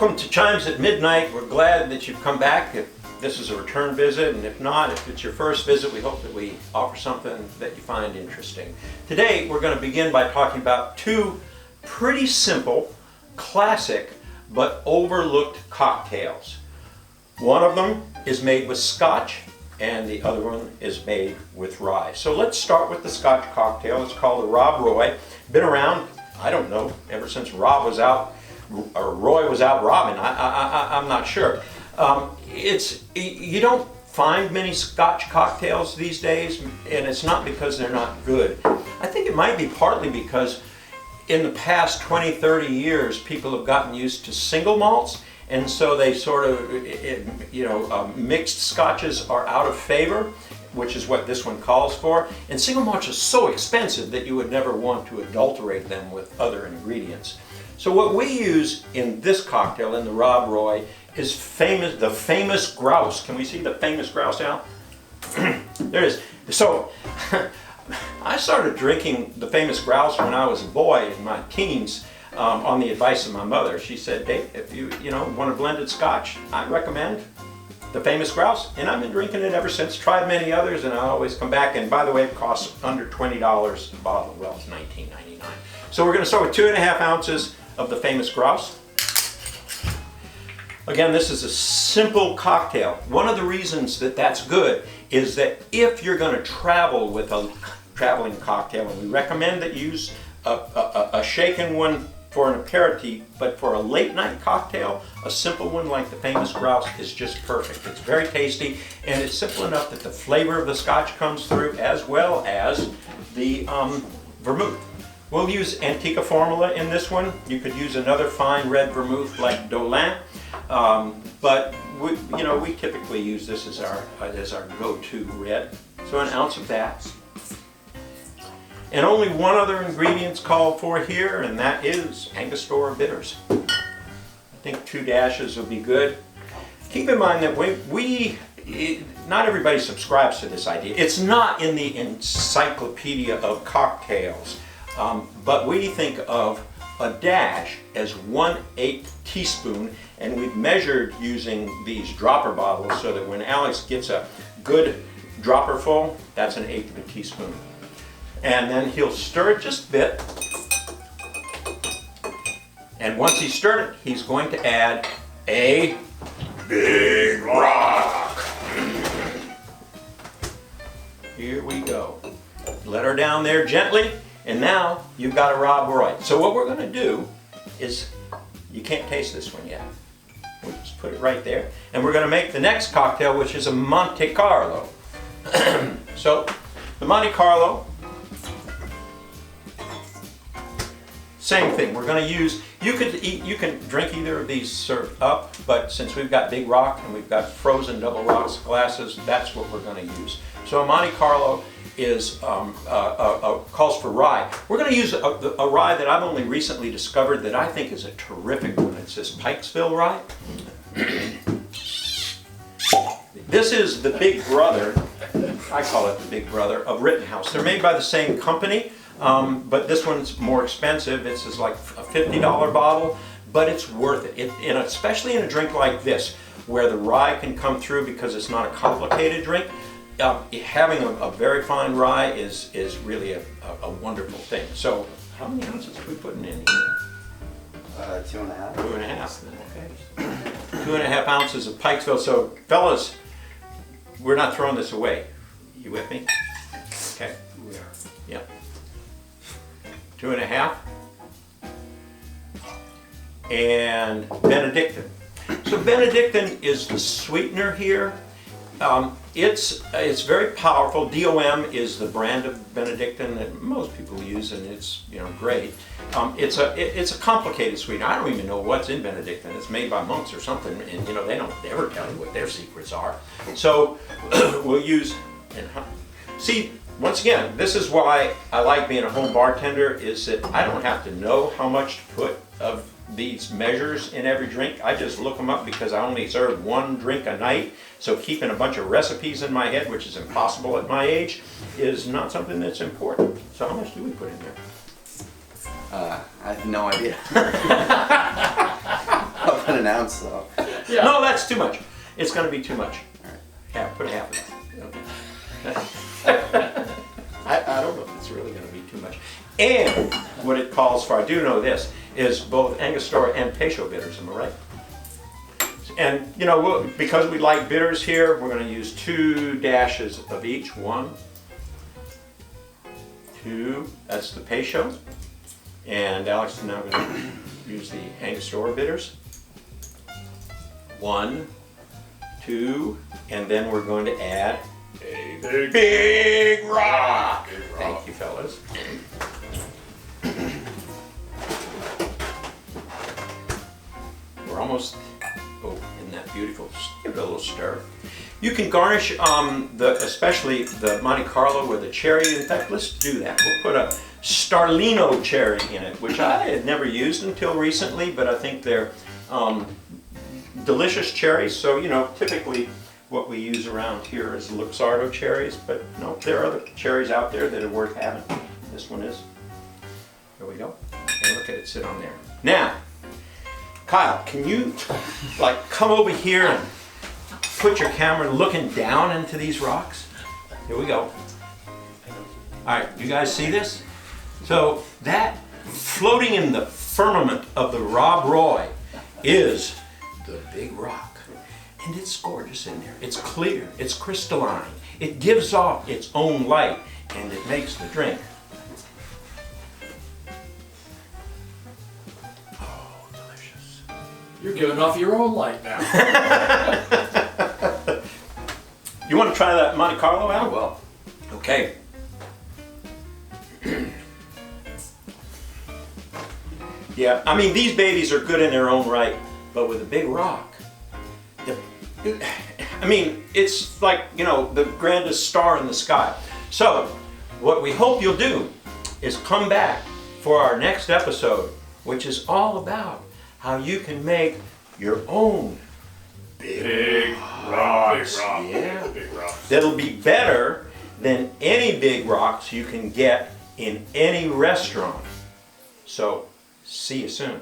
welcome to Chimes at Midnight. We're glad that you've come back. If this is a return visit, and if not, if it's your first visit, we hope that we offer something that you find interesting. Today, we're going to begin by talking about two pretty simple, classic, but overlooked cocktails. One of them is made with Scotch, and the other one is made with rye. So let's start with the Scotch cocktail. It's called the Rob Roy. Been around, I don't know, ever since Rob was out, or Roy was out robbing. I'm not sure. You don't find many Scotch cocktails these days, and it's not because they're not good. I think it might be partly because in the past 20, 30 years, people have gotten used to single malts, and so they sort of, mixed scotches are out of favor, which is what this one calls for. And single malts are so expensive that you would never want to adulterate them with other ingredients. So what we use in this cocktail, in the Rob Roy, is the famous grouse. Can we see the famous grouse now? There it is. So I started drinking the famous grouse when I was a boy in my teens, on the advice of my mother. She said, Dave, if you want a blended Scotch, I recommend the famous grouse, and I've been drinking it ever since. Tried many others, and I always come back. And by the way, it costs under $20 a bottle. Well, it's $19.99. So we're going to start with 2.5 ounces of the famous grouse. Again, this is a simple cocktail. One of the reasons that that's good is that if you're going to travel with a traveling cocktail, and we recommend that you use a shaken one for an aperitif, but for a late night cocktail, a simple one like the famous grouse is just perfect. It's very tasty, and it's simple enough that the flavor of the Scotch comes through, as well as the vermouth. We'll use Antica Formula in this one. You could use another fine red vermouth like Dolin, but we typically use this as our go-to red. So an ounce of that. And only one other ingredient's called for here, and that is Angostura bitters. I think 2 dashes will be good. Keep in mind that not everybody subscribes to this idea. It's not in the encyclopedia of cocktails, but we think of a dash as 1/8 teaspoon, and we've measured using these dropper bottles so that when Alex gets a good dropper full, that's 1/8 of a teaspoon. And then he'll stir it just a bit. And once he's stirred it, he's going to add a big rock. Here we go. Let her down there gently, and now you've got a Rob Roy. So what we're going to do is, you can't taste this one yet. We'll just put it right there. And we're going to make the next cocktail, which is a Monte Carlo. So the Monte Carlo, same thing. We're going to use, you can drink either of these served up, but since we've got Big Rock and we've got frozen double rocks glasses, that's what we're going to use. So a Monte Carlo is calls for rye. We're going to use a rye that I've only recently discovered that I think is a terrific one. It's this Pikesville rye. This is the big brother, I call it the big brother, of Rittenhouse. They're made by the same company. But this one's more expensive. It's just like a $50 bottle, but it's worth it. Especially in a drink like this, where the rye can come through because it's not a complicated drink. Having a very fine rye is really a wonderful thing. So, how many ounces are we putting in here? 2.5. 2.5. Okay. 2.5 ounces of Pikesville. So, fellas, we're not throwing this away. You with me? Okay. We are. Yep. 2.5. And Benedictine. So Benedictine is the sweetener here. It's very powerful. DOM is the brand of Benedictine that most people use, and it's great. It's a complicated sweetener. I don't even know what's in Benedictine. It's made by monks or something, and they don't ever tell you what their secrets are. So we'll use. See, once again, this is why I like being a home bartender, is that I don't have to know how much to put of these measures in every drink. I just look them up because I only serve one drink a night. So keeping a bunch of recipes in my head, which is impossible at my age, is not something that's important. So how much do we put in there? I have no idea. an ounce though. Yeah. No, that's too much. It's going to be too much. All right. Yeah, put half of that. Okay. I don't know if it's really going to be too much. And what it calls for, I do know this, is both Angostura and Peychaud bitters. Am I right? And you know, because we like bitters here, we're going to use 2 dashes of each. 1, 2. That's the Peychaud. And Alex is now going to use the Angostura bitters. 1, 2, and then we're going to add a big rock. Thank you, fellas. We're almost, isn't that beautiful? Just give it a little stir. You can garnish, especially the Monte Carlo with a cherry. In fact, let's do that. We'll put a Starlino cherry in it, which I had never used until recently, but I think they're delicious cherries. So, you know, typically what we use around here is Luxardo cherries, but no, there are other cherries out there that are worth having. This one is. There we go. And look at it sit on there. Now, Kyle, can you like come over here and put your camera looking down into these rocks? Here we go. All right, you guys see this? So that floating in the firmament of the Rob Roy is the big rock. And it's gorgeous in there. It's clear, it's crystalline. It gives off its own light and it makes the drink. Oh, delicious. You're giving off your own light now. You want to try that Monte Carlo out? Well, Okay. Yeah, I mean, these babies are good in their own right, but with a big rock, I mean, it's like, you know, the grandest star in the sky. So, what we hope you'll do is come back for our next episode, which is all about how you can make your own big rocks. Big rock. Yeah. Big rock. That'll be better than any big rocks you can get in any restaurant. So, see you soon.